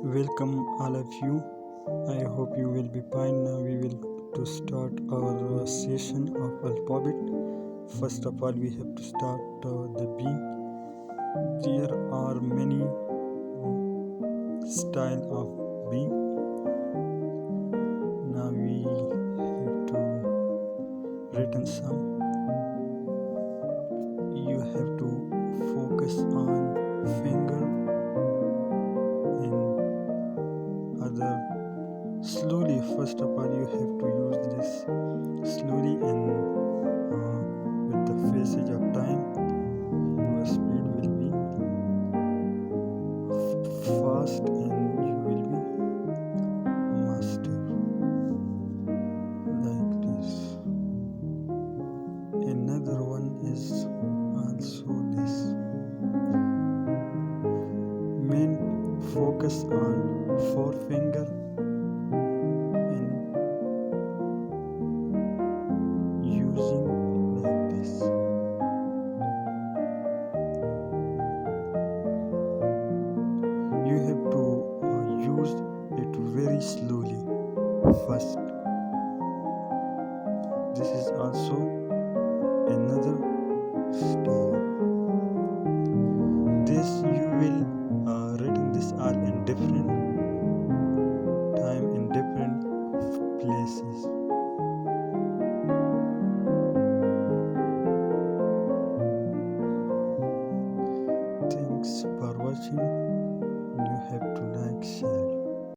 Welcome all of you. I hope you will be fine. Now we will to start our session of alphabet. First of all, we have to start the B. There are many style of B. Now we have to written some. You have to focus on finger and other slowly. First of all, you have to use this slowly and with the passage of time your speed will be fast and you will be master like this. Another one is also this. Main focus on forefinger and using like this. You have to use it very slowly first. This is also